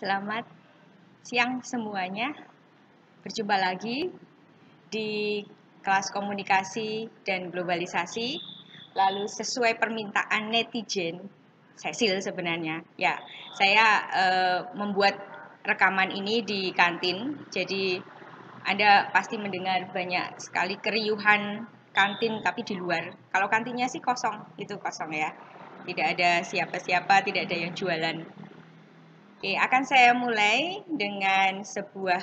Selamat siang semuanya. Berjumpa lagi di kelas komunikasi dan globalisasi. Lalu sesuai permintaan netizen, Cecil sebenarnya. Ya, saya membuat rekaman ini di kantin. Jadi Anda pasti mendengar banyak sekali keriuhan kantin tapi di luar. Kalau kantinnya sih kosong, itu kosong ya. Tidak ada siapa-siapa, tidak ada yang jualan. Oke, akan saya mulai dengan sebuah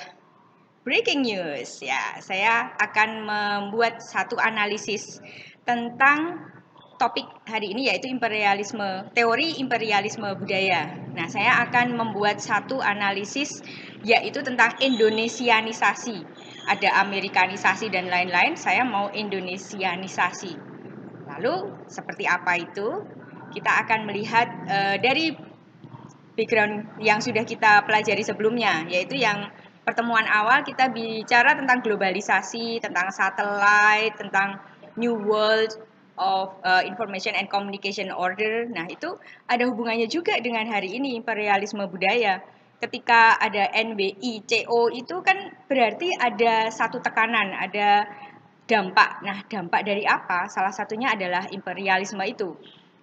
breaking news. Ya, saya akan membuat satu analisis tentang topik hari ini yaitu imperialisme, teori imperialisme budaya. Nah, saya akan membuat satu analisis yaitu tentang Indonesianisasi. Ada Amerikanisasi dan lain-lain, saya mau Indonesianisasi. Lalu, seperti apa itu? Kita akan melihat dari background yang sudah kita pelajari sebelumnya, yaitu yang pertemuan awal kita bicara tentang globalisasi, tentang satellite, tentang New World of Information and Communication Order. Nah, itu ada hubungannya juga dengan hari ini, imperialisme budaya. Ketika ada NBICO itu kan berarti ada satu tekanan, ada dampak. Nah, dampak dari apa? Salah satunya adalah imperialisme itu.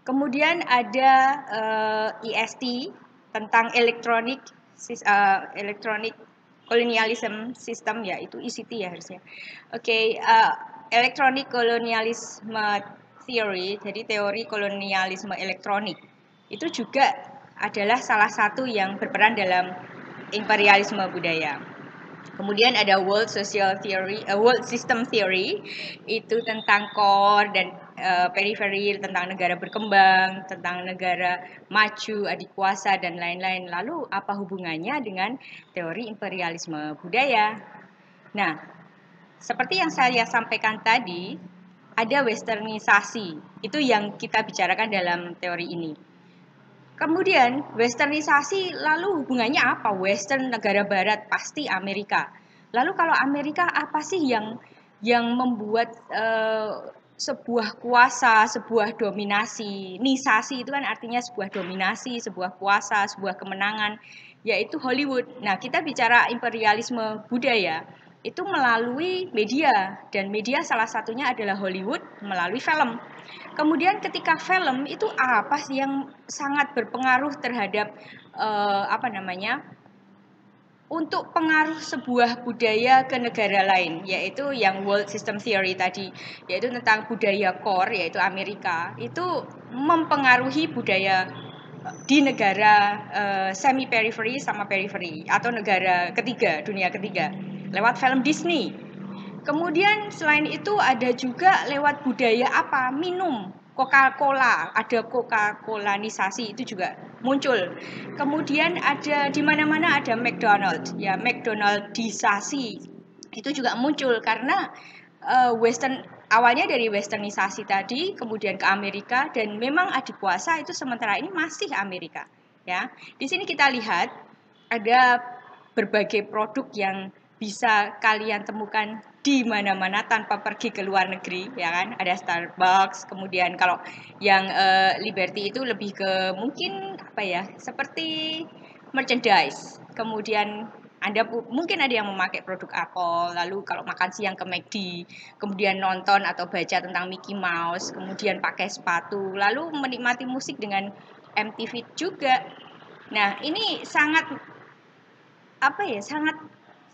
Kemudian ada IST tentang electronic colonialism system, ya itu ECT ya harusnya. Oke, electronic colonialism theory, jadi teori kolonialisme elektronik itu juga adalah salah satu yang berperan dalam imperialisme budaya. Kemudian ada World Social Theory, World System Theory, itu tentang core dan periferi, tentang negara berkembang, tentang negara maju, adikuasa dan lain-lain. Lalu apa hubungannya dengan teori imperialisme budaya? Nah, seperti yang saya sampaikan tadi, ada westernisasi. Itu yang kita bicarakan dalam teori ini. Kemudian westernisasi, lalu hubungannya apa? Western negara barat pasti Amerika. Lalu kalau Amerika apa sih yang membuat sebuah kuasa, sebuah dominasi? Nisasi itu kan artinya sebuah dominasi, sebuah kuasa, sebuah kemenangan, yaitu Hollywood. Nah, kita bicara imperialisme budaya itu melalui media, dan media salah satunya adalah Hollywood melalui film. Kemudian ketika film itu apa sih yang sangat berpengaruh terhadap untuk pengaruh sebuah budaya ke negara lain, yaitu yang World System Theory tadi, yaitu tentang budaya core, yaitu Amerika, itu mempengaruhi budaya di negara semi periphery sama periphery atau negara ketiga, dunia ketiga, lewat film Disney. Kemudian selain itu ada juga lewat budaya apa? Minum. Coca-Cola, ada Coca-Colanisasi itu juga muncul. Kemudian ada di mana-mana ada McDonald, ya McDonaldisasi itu juga muncul karena Western, awalnya dari westernisasi tadi, kemudian ke Amerika, dan memang adikuasa itu sementara ini masih Amerika. Ya, di sini kita lihat ada berbagai produk yang bisa kalian temukan di mana-mana tanpa pergi ke luar negeri, ya kan? Ada Starbucks, kemudian kalau yang Liberty itu lebih ke mungkin apa ya, seperti merchandise. Kemudian Anda mungkin ada yang memakai produk Apple, lalu kalau makan siang ke McD, kemudian nonton atau baca tentang Mickey Mouse, kemudian pakai sepatu, lalu menikmati musik dengan MTV juga. Nah, ini sangat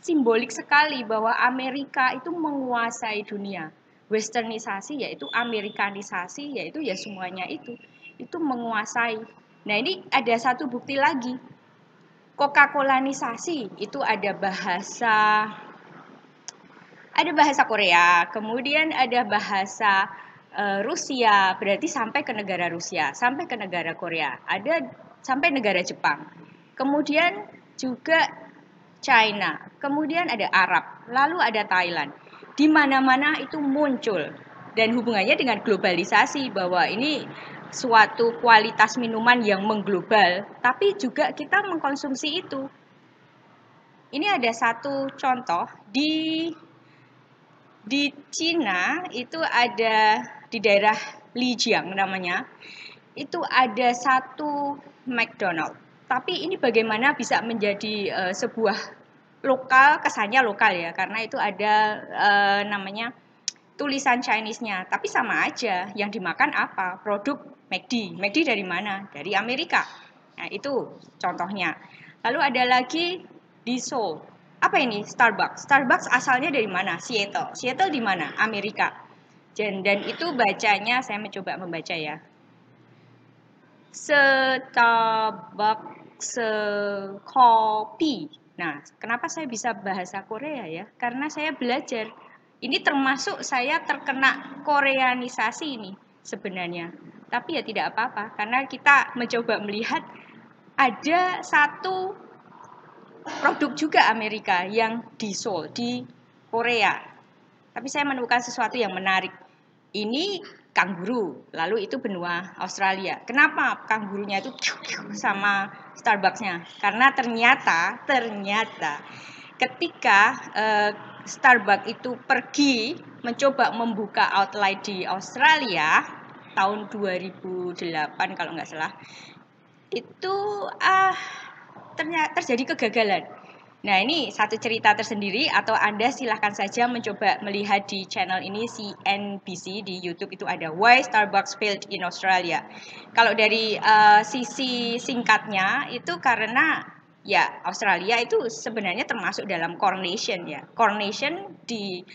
simbolik sekali bahwa Amerika itu menguasai dunia. Westernisasi yaitu Amerikanisasi, yaitu ya semuanya itu menguasai. Nah, ini ada satu bukti lagi. Coca-Colanisasi itu ada bahasa Korea, kemudian ada bahasa Rusia, berarti sampai ke negara Rusia, sampai ke negara Korea, ada sampai negara Jepang. Kemudian juga China, kemudian ada Arab, lalu ada Thailand. Di mana-mana itu muncul, dan hubungannya dengan globalisasi, bahwa ini suatu kualitas minuman yang mengglobal, tapi juga kita mengkonsumsi itu. Ini ada satu contoh di Cina, itu ada di daerah Lijiang namanya, itu ada satu McDonald. Tapi ini bagaimana bisa menjadi sebuah lokal, kesannya lokal ya, karena itu ada namanya tulisan Chinese-nya. Tapi sama aja, yang dimakan apa? Produk McD. McD dari mana? Dari Amerika. Nah, itu contohnya. Lalu ada lagi di Seoul. Apa ini? Starbucks. Starbucks asalnya dari mana? Seattle. Seattle di mana? Amerika. Dan itu bacanya, saya mencoba membaca ya. Starbucks kopi. Nah, kenapa saya bisa bahasa Korea ya? Karena saya belajar. Ini termasuk saya terkena koreanisasi ini sebenarnya. Tapi ya tidak apa-apa, karena kita mencoba melihat ada satu produk juga Amerika yang di Seoul, di Korea. Tapi saya menemukan sesuatu yang menarik. Ini kanguru, lalu itu benua Australia. Kenapa kangurunya itu sama Starbucks-nya? Karena ternyata ketika Starbucks itu pergi mencoba membuka outlet di Australia tahun 2008 kalau nggak salah, itu ternyata terjadi kegagalan. Nah, ini satu cerita tersendiri, atau Anda silahkan saja mencoba melihat di channel ini CNBC di YouTube, itu ada Why Starbucks Failed in Australia. Kalau dari sisi singkatnya itu karena ya Australia itu sebenarnya termasuk dalam core nation ya. Core nation di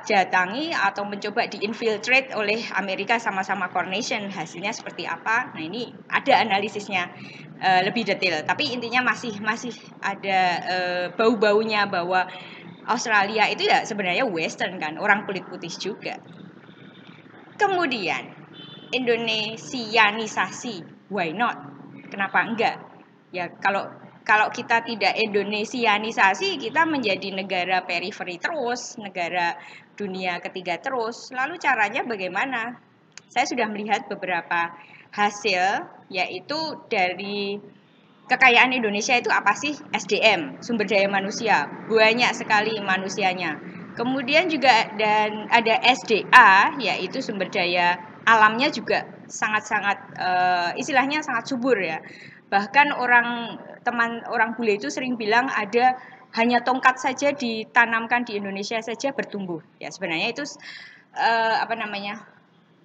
datangi atau mencoba diinfiltrate oleh Amerika sama-sama core nation, hasilnya seperti apa? Nah, ini ada analisisnya lebih detail, tapi intinya masih ada bau-baunya bahwa Australia itu ya sebenarnya Western kan, orang kulit putih juga. Kemudian Indonesianisasi, why not? Kenapa enggak? Ya kalau kita tidak Indonesianisasi, kita menjadi negara periferi terus, negara dunia ketiga terus. Lalu caranya bagaimana? Saya sudah melihat beberapa hasil, yaitu dari kekayaan Indonesia itu apa sih? SDM, sumber daya manusia, banyak sekali manusianya. Kemudian juga dan ada SDA, yaitu sumber daya alamnya juga sangat-sangat istilahnya sangat subur ya. Bahkan orang bule itu sering bilang ada hanya tongkat saja ditanamkan di Indonesia saja bertumbuh. Ya sebenarnya itu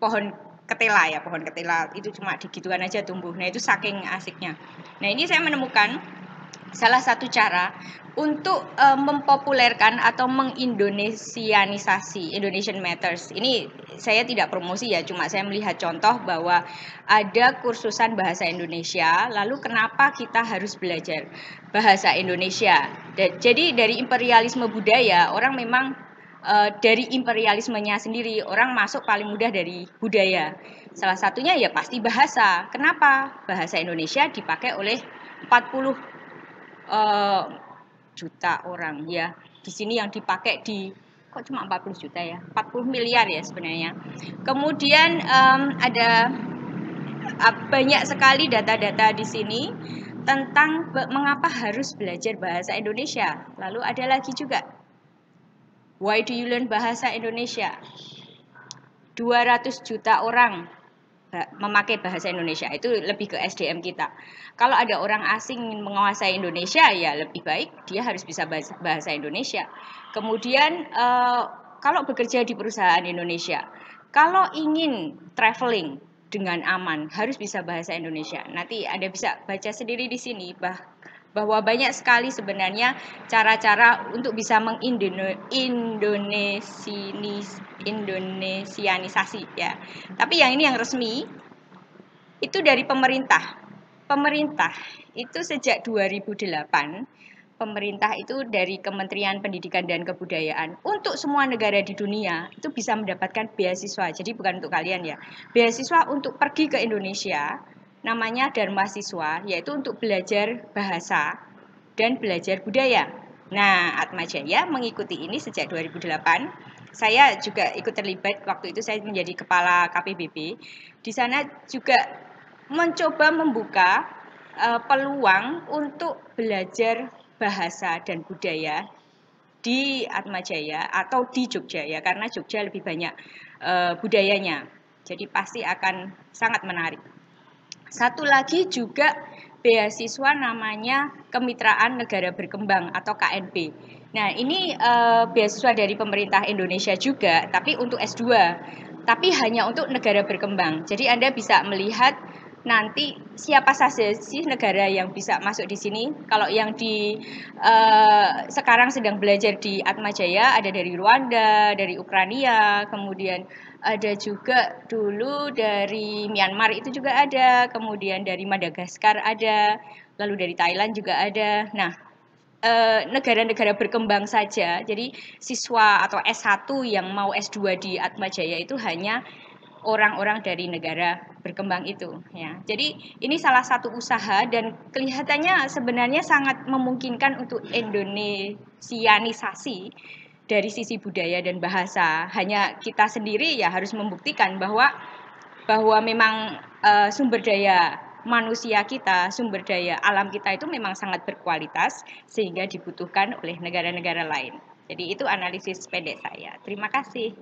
pohon ketela ya, pohon ketela itu cuma digituan aja tumbuh. Nah, itu saking asiknya. Nah, ini saya menemukan salah satu cara untuk mempopulerkan atau mengindonesianisasi Indonesian Matters. Ini saya tidak promosi ya, cuma saya melihat contoh bahwa ada kursusan bahasa Indonesia, lalu kenapa kita harus belajar bahasa Indonesia. Jadi dari imperialisme budaya, orang memang dari imperialismenya sendiri, orang masuk paling mudah dari budaya. Salah satunya ya pasti bahasa. Kenapa? Bahasa Indonesia dipakai oleh 40 juta orang ya. Di sini yang dipakai kok cuma 40 juta ya? 40 miliar ya sebenarnya. Kemudian ada banyak sekali data-data di sini tentang mengapa harus belajar bahasa Indonesia. Lalu ada lagi juga, why do you learn bahasa Indonesia? 200 juta orang memakai bahasa Indonesia, itu lebih ke SDM kita. Kalau ada orang asing menguasai Indonesia, ya lebih baik dia harus bisa bahasa Indonesia. Kemudian kalau bekerja di perusahaan Indonesia, kalau ingin traveling dengan aman harus bisa bahasa Indonesia. Nanti Anda bisa baca sendiri di sini bahwa banyak sekali sebenarnya cara-cara untuk bisa mengindonesianisasi ya. Tapi yang ini yang resmi itu dari pemerintah. Pemerintah itu sejak 2008, pemerintah itu dari Kementerian Pendidikan dan Kebudayaan untuk semua negara di dunia itu bisa mendapatkan beasiswa. Jadi bukan untuk kalian ya. Beasiswa untuk pergi ke Indonesia, namanya Dharma Siswa, yaitu untuk belajar bahasa dan belajar budaya. Nah, Atma Jaya mengikuti ini sejak 2008. Saya juga ikut terlibat, waktu itu saya menjadi kepala KPBB. Di sana juga mencoba membuka peluang untuk belajar bahasa dan budaya di Atma Jaya atau di Jogja ya, karena Jogja lebih banyak budayanya. Jadi pasti akan sangat menarik. Satu lagi juga beasiswa namanya Kemitraan Negara Berkembang atau KNB. Nah, ini beasiswa dari pemerintah Indonesia juga, tapi untuk S2. Tapi hanya untuk negara berkembang. Jadi Anda bisa melihat nanti siapa saja sih negara yang bisa masuk di sini. Kalau yang sekarang sedang belajar di Atmajaya ada dari Rwanda, dari Ukraina, kemudian ada juga dulu dari Myanmar itu juga ada, kemudian dari Madagaskar ada, lalu dari Thailand juga ada. Nah, negara-negara berkembang saja. Jadi siswa atau S1 yang mau S2 di Atmajaya itu hanya orang-orang dari negara berkembang itu ya. Jadi ini salah satu usaha dan kelihatannya sebenarnya sangat memungkinkan untuk Indonesianisasi dari sisi budaya dan bahasa. Hanya kita sendiri ya harus membuktikan bahwa memang sumber daya manusia kita, sumber daya alam kita itu memang sangat berkualitas sehingga dibutuhkan oleh negara-negara lain. Jadi itu analisis pendek saya. Terima kasih.